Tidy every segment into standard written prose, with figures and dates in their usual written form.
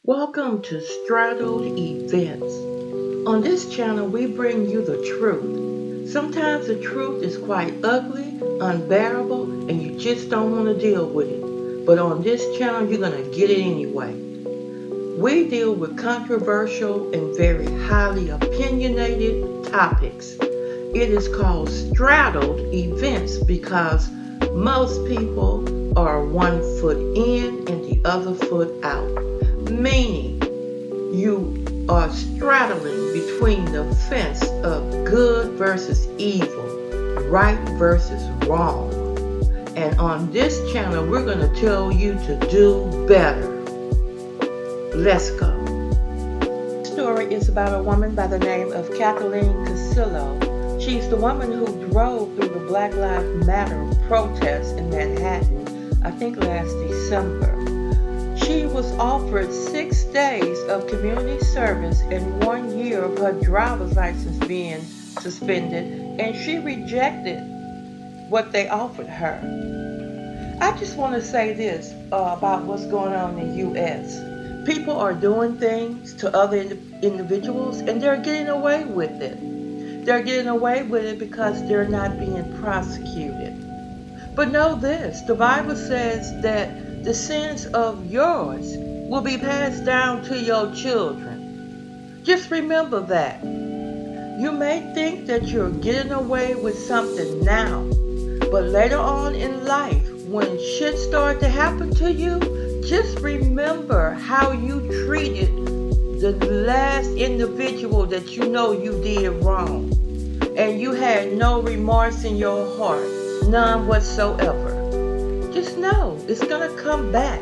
Welcome to Straddled Events. On this channel, we bring you the truth. Sometimes the truth is quite ugly, unbearable, and you just don't want to deal with it. But on this channel, you're going to get it anyway. We deal with controversial and very highly opinionated topics. It is called Straddled Events because most people are one foot in and the other foot out. Meaning you are straddling between the fence of good versus evil, right versus wrong. And on this channel, we're going to tell you to do better. Let's go. The story is about a woman by the name of Kathleen Casillo. She's the woman who drove through the Black Lives Matter protests in Manhattan, I think last December. She was offered 6 days of community service and 1 year of her driver's license being suspended, and she rejected what they offered her. I just want to say this about what's going on in the U.S. People are doing things to other individuals, and they're getting away with it. They're getting away with it because they're not being prosecuted. But know this, the Bible says that the sins of yours will be passed down to your children. Just remember that. You may think that you're getting away with something now, but later on in life, when shit starts to happen to you, just remember how you treated the last individual that you know you did wrong. And you had no remorse in your heart, none whatsoever. Just know it's going to come back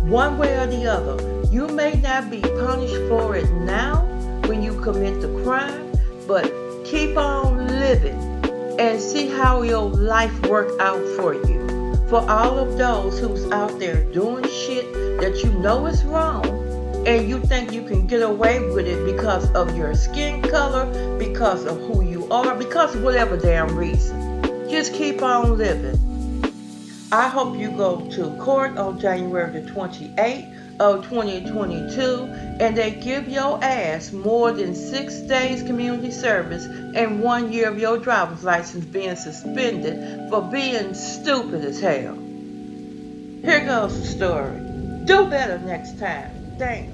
one way or the other. You may not be punished for it now when you commit the crime, but keep on living and see how your life work out for you. For all of those who's out there doing shit that you know is wrong and you think you can get away with it because of your skin color, because of who you are, because of whatever damn reason. Just keep on living. I hope you go to court on January the 28th of 2022 and they give your ass more than 6 days community service and 1 year of your driver's license being suspended for being stupid as hell. Here goes the story. Do better next time. Thanks.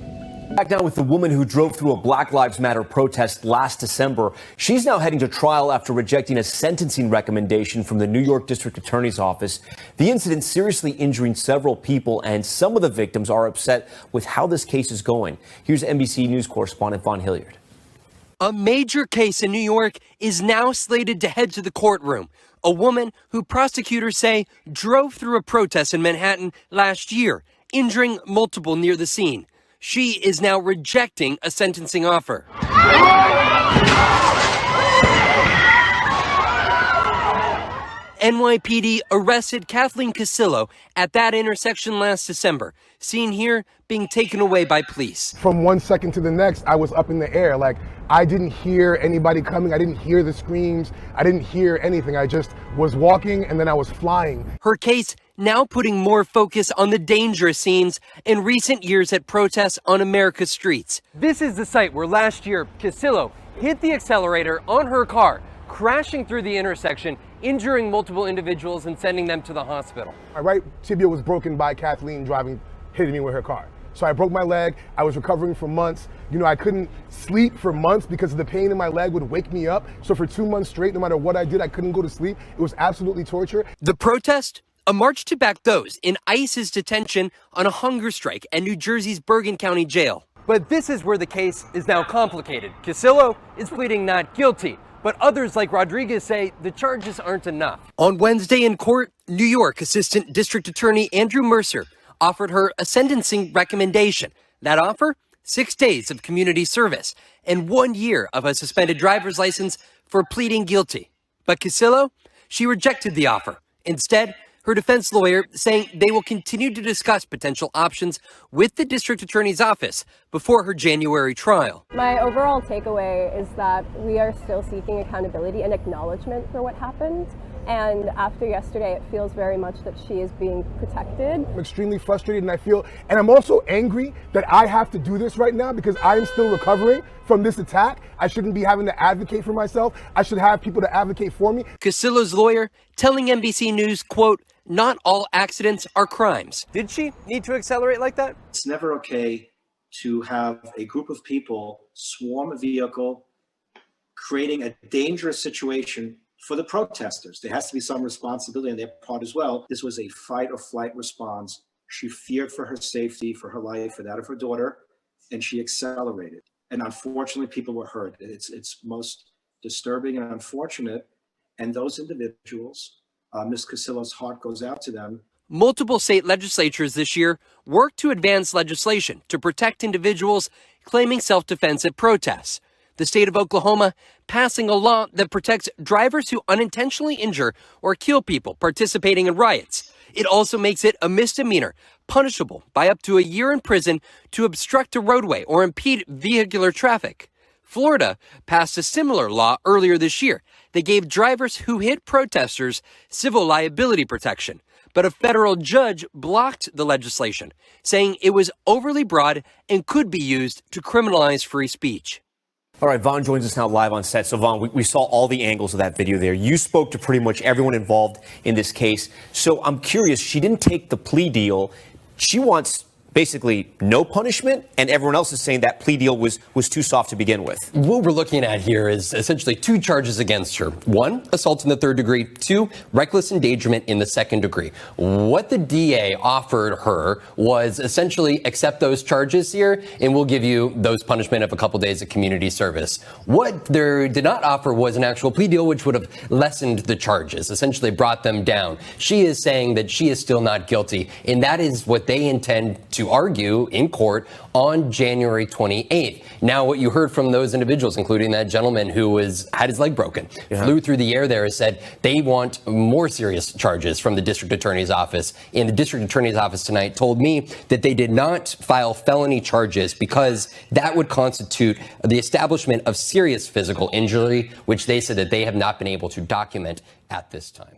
Back now with the woman who drove through a Black Lives Matter protest last December. She's now heading to trial after rejecting a sentencing recommendation from the New York District Attorney's Office. The incident seriously injuring several people, and some of the victims are upset with how this case is going. Here's NBC News correspondent Vaughn Hilliard. A major case in New York is now slated to head to the courtroom. A woman who prosecutors say drove through a protest in Manhattan last year, injuring multiple near the scene. She is now rejecting a sentencing offer. NYPD arrested Kathleen Casillo at that intersection last December, seen here being taken away by police. From 1 second to the next, I was up in the air. Like, I didn't hear anybody coming. I didn't hear the screams. I didn't hear anything. I just was walking and then I was flying. Her case now putting more focus on the dangerous scenes in recent years at protests on America's streets. This is the site where last year Casillo hit the accelerator on her car, crashing through the intersection, injuring multiple individuals and sending them to the hospital. My right tibia was broken by Kathleen hitting me with her car. So I broke my leg. I was recovering for months. I couldn't sleep for months because the pain in my leg would wake me up. So for 2 months straight, no matter what I did, I couldn't go to sleep. It was absolutely torture. The protest? A march to back those in ICE's detention on a hunger strike at New Jersey's Bergen County Jail. But this is where the case is now complicated. Casillo is pleading not guilty, but others like Rodriguez say the charges aren't enough. On Wednesday in court, New York Assistant District Attorney Andrew Mercer offered her a sentencing recommendation. That offer? 6 days of community service and 1 year of a suspended driver's license for pleading guilty. But Casillo, she rejected the offer. Instead, her defense lawyer saying they will continue to discuss potential options with the district attorney's office before her January trial. My overall takeaway is that we are still seeking accountability and acknowledgement for what happened. And after yesterday, it feels very much that she is being protected. I'm extremely frustrated, and I'm also angry that I have to do this right now because I'm still recovering from this attack. I shouldn't be having to advocate for myself. I should have people to advocate for me. Casillo's lawyer telling NBC News, quote, "Not all accidents are crimes." Did she need to accelerate like that? It's never okay to have a group of people swarm a vehicle, creating a dangerous situation for the protesters. There has to be some responsibility on their part as well. This was a fight or flight response. She feared for her safety, for her life, for that of her daughter, and she accelerated. And unfortunately, people were hurt. It's most disturbing and unfortunate. And those individuals, Ms. Casillo's heart goes out to them. Multiple state legislatures this year worked to advance legislation to protect individuals claiming self-defense at protests. The state of Oklahoma passing a law that protects drivers who unintentionally injure or kill people participating in riots. It also makes it a misdemeanor, punishable by up to a year in prison to obstruct a roadway or impede vehicular traffic. Florida passed a similar law earlier this year that gave drivers who hit protesters civil liability protection. But a federal judge blocked the legislation, saying it was overly broad and could be used to criminalize free speech. All right, Vaughn joins us now live on set. So, Vaughn, we saw all the angles of that video there. You spoke to pretty much everyone involved in this case. So I'm curious, she didn't take the plea deal. She wants basically no punishment, and everyone else is saying that plea deal was too soft to begin with. What we're looking at here is essentially two charges against her. One, assault in the third degree. Two, reckless endangerment in the second degree. What the DA offered her was essentially accept those charges here, and we'll give you those punishment of a couple days of community service. What they did not offer was an actual plea deal, which would have lessened the charges, essentially brought them down. She is saying that she is still not guilty, and that is what they intend to argue in court on January 28th. Now, what you heard from those individuals, including that gentleman who had his leg broken, flew through the air there, said they want more serious charges from the district attorney's office. And the district attorney's office tonight told me that they did not file felony charges because that would constitute the establishment of serious physical injury, which they said that they have not been able to document at this time.